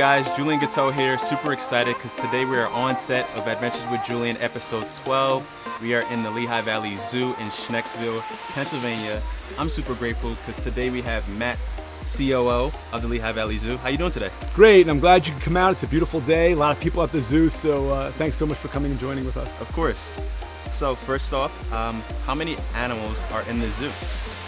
guys, Julien here, super excited because today we are on set of Adventures with Julien episode 12. We are in the Lehigh Valley Zoo in Schnecksville, Pennsylvania. I'm super grateful because today we have Matt, COO of the Lehigh Valley Zoo. How you doing today? Great, and I'm glad you could come out. It's a beautiful day, a lot of people at the zoo, so thanks so much for coming and joining with us. Of course. So first off, how many animals are in the zoo?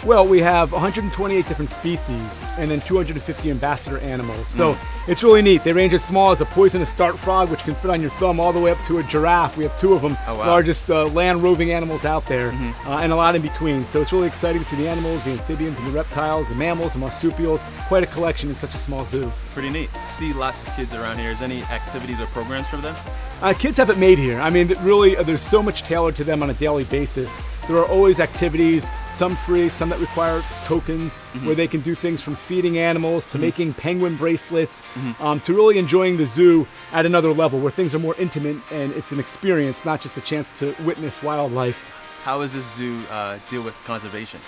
Well, we have 128 different species and then 250 ambassador animals. So it's really neat. They range as small as a poisonous dart frog, which can fit on your thumb, all the way up to a giraffe. We have 2 of them, largest land roving animals out there, and a lot in between. So it's really exciting to the animals, the amphibians, and the reptiles, the mammals, the marsupials. Quite a collection in such a small zoo. Pretty neat. See lots of kids around here. Is there any activities or programs for them? Kids have it made here. I mean, really, there's so much tailored to them on a daily basis. There are always activities, some free, some that require tokens, where they can do things from feeding animals to making penguin bracelets, to really enjoying the zoo at another level, where things are more intimate and it's an experience, not just a chance to witness wildlife. How does this zoo deal with conservation?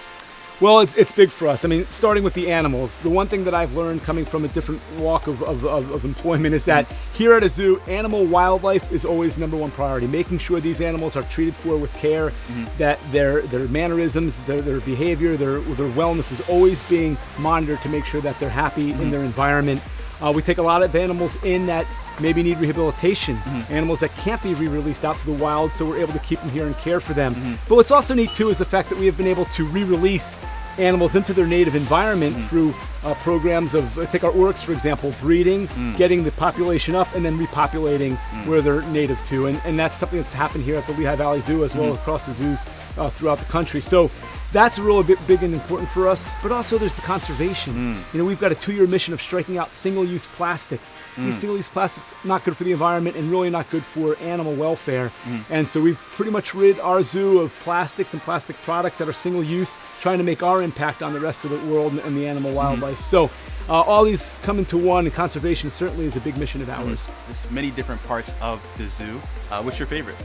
Well, it's big for us. I mean, starting with the animals, the one thing that I've learned coming from a different walk of employment is that here at a zoo, animal wildlife is always #1 priority. Making sure these animals are treated for with care, that their mannerisms, their behavior, their wellness is always being monitored to make sure that they're happy in their environment. We take a lot of animals in that maybe need rehabilitation, animals that can't be re-released out to the wild, so we're able to keep them here and care for them. But what's also neat too is the fact that we have been able to re-release animals into their native environment through programs of, take our oryx for example, breeding, getting the population up, and then repopulating where they're native to. And that's something that's happened here at the Lehigh Valley Zoo as well as across the zoos throughout the country. So that's really big and important for us, but also there's the conservation. You know, we've got a 2-year mission of striking out single-use plastics. These single-use plastics, not good for the environment and really not good for animal welfare. And so we've pretty much rid our zoo of plastics and plastic products that are single-use, trying to make our impact on the rest of the world and the animal wildlife. So all these come into one, and conservation certainly is a big mission of ours. There's many different parts of the zoo. What's your favorite?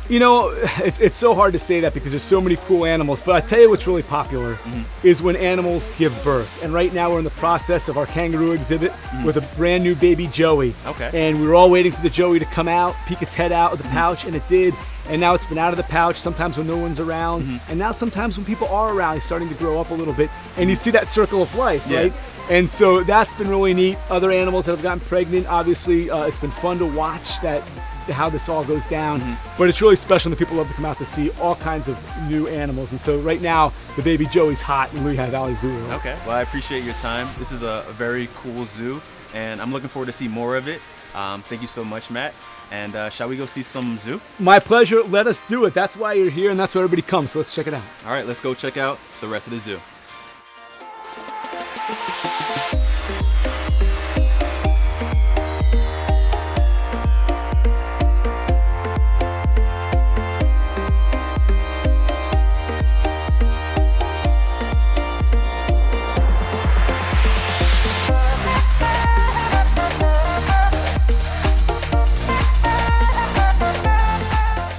You know, it's so hard to say that because there's so many cool animals, but I tell you what's really popular is when animals give birth. And right now we're in the process of our kangaroo exhibit with a brand new baby Joey. Okay. And we were all waiting for the Joey to come out, peek its head out of the pouch, and it did. And now it's been out of the pouch, sometimes when no one's around. And now sometimes when people are around, he's starting to grow up a little bit. And you see that circle of life, right? And so that's been really neat. Other animals that have gotten pregnant, obviously, it's been fun to watch how this all goes down. But it's really special and the people love to come out to see all kinds of new animals. And so right now, the baby Joey's hot in Lehigh Valley Zoo. Okay, well, I appreciate your time. This is a very cool zoo, and I'm looking forward to see more of it. Thank you so much, Matt. And shall we go see some zoo? My pleasure. Let us do it. That's why you're here, and that's why everybody comes. So let's check it out. All right, let's go check out the rest of the zoo.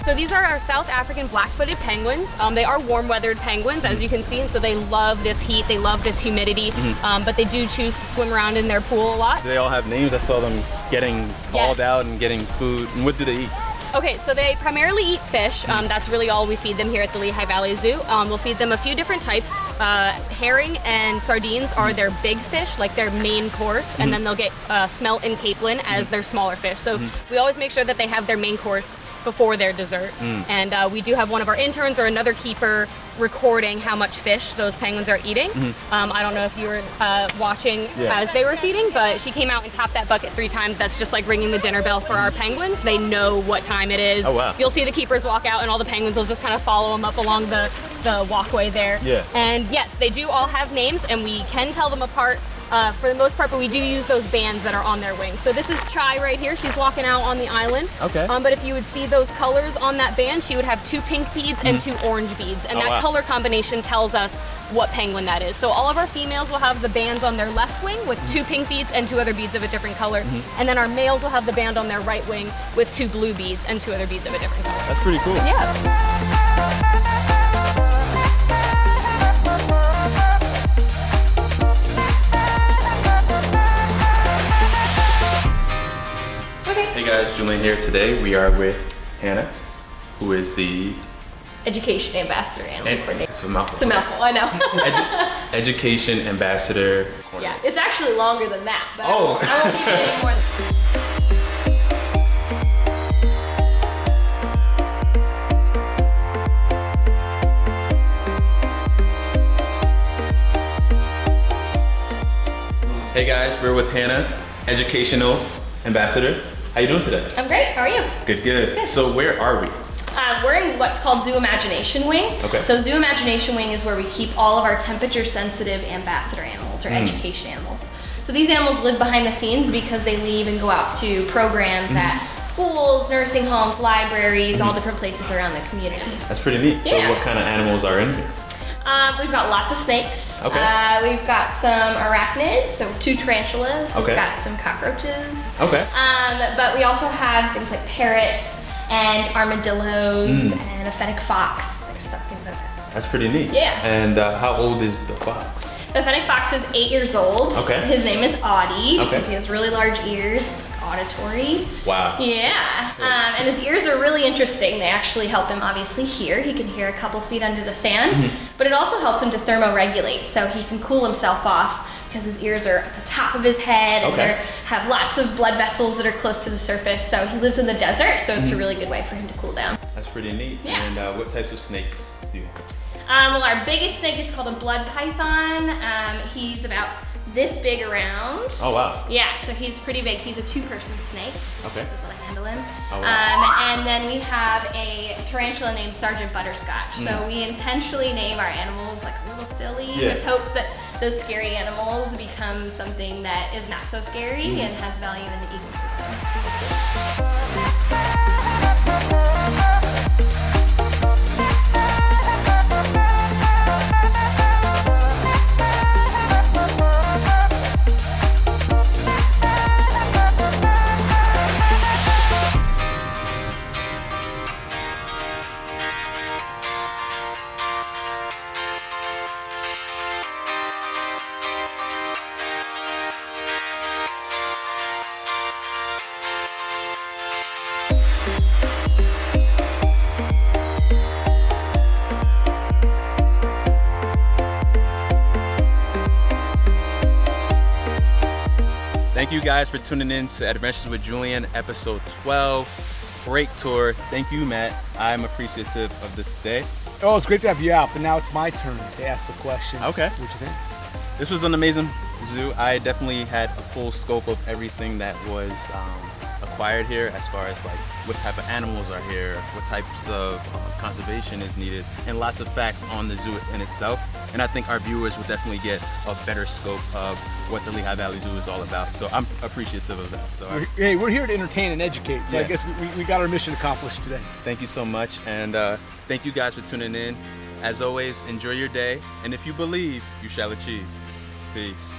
So these are our South African black-footed penguins. They are warm-weathered penguins, as you can see, and so they love this heat, they love this humidity, but they do choose to swim around in their pool a lot. Do they all have names? I saw them getting called out and getting food. And what do they eat? Okay, so they primarily eat fish. That's really all we feed them here at the Lehigh Valley Zoo. We'll feed them a few different types. Herring and sardines are their big fish, like their main course, and then they'll get smelt and capelin as their smaller fish. So we always make sure that they have their main course before their dessert. And we do have one of our interns or another keeper recording how much fish those penguins are eating. I don't know if you were watching as they were feeding, but she came out and tapped that bucket 3 times. That's just like ringing the dinner bell for our penguins. They know what time it is. Oh, wow. You'll see the keepers walk out and all the penguins will just kind of follow them up along the walkway there. And yes, they do all have names and we can tell them apart for the most part, but we do use those bands that are on their wings. So this is Chai right here. She's walking out on the island. Okay. But if you would see those colors on that band, she would have 2 pink beads and 2 orange beads. And that color combination tells us what penguin that is. So all of our females will have the bands on their left wing with 2 pink beads and 2 other beads of a different color. And then our males will have the band on their right wing with 2 blue beads and 2 other beads of a different color. That's pretty cool. Yeah. here today. We are with Hannah, who is the Education ambassador animal coordinator. It's a mouthful. It's a mouthful, I know. Education ambassador. Yeah, it's actually longer than that, but Oh. I won't give you any more Hey guys, we're with Hannah, educational ambassador. How you doing today? I'm great, how are you? Good, good. Good. So where are we? We're in what's called Zoo Imagination Wing. Okay. So Zoo Imagination Wing is where we keep all of our temperature sensitive ambassador animals or education animals. So these animals live behind the scenes because they leave and go out to programs at schools, nursing homes, libraries, all different places around the communities. That's pretty neat. Yeah. So what kind of animals are in here? We've got lots of snakes. Okay. We've got some arachnids, so 2 tarantulas. Okay. We've got some cockroaches. Okay. But we also have things like parrots and armadillos and a fennec fox, things like that. That's pretty neat. Yeah. And how old is the fox? The fennec fox is 8 years old. Okay. His name is Audie Okay. because he has really large ears. It's like auditory. Wow. Yeah. And his ears are really interesting. They actually help him obviously hear. He can hear a couple feet under the sand, but it also helps him to thermoregulate, so he can cool himself off because his ears are at the top of his head and Okay. they have lots of blood vessels that are close to the surface. So he lives in the desert, so it's a really good way for him to cool down. That's pretty neat. Yeah. And what types of snakes do you have? Well, our biggest snake is called a blood python. He's about this big around. Oh, wow. Yeah, so he's pretty big. He's a 2-person snake. Okay. That's what I handle him. Oh, wow. And then we have a tarantula named Sergeant Butterscotch. So we intentionally name our animals like a little silly Yeah. with hopes that those scary animals become something that is not so scary and has value in the ecosystem. Thank you guys for tuning in to Adventures with Julien, episode 12. Great tour. Thank you, Matt. I'm appreciative of this day. Oh, it's great to have you out, but now it's my turn to ask the questions. Okay. What you think? This was an amazing zoo. I definitely had a full scope of everything that was acquired here, as far as like what type of animals are here, what types of conservation is needed, and lots of facts on the zoo in itself. And I think our viewers will definitely get a better scope of what the Lehigh Valley Zoo is all about. So I'm appreciative of that. So Hey, we're here to entertain and educate, so I Yeah. guess we got our mission accomplished today. thank you so much, and thank you guys for tuning in. As always, enjoy your day, and if you believe, you shall achieve. Peace.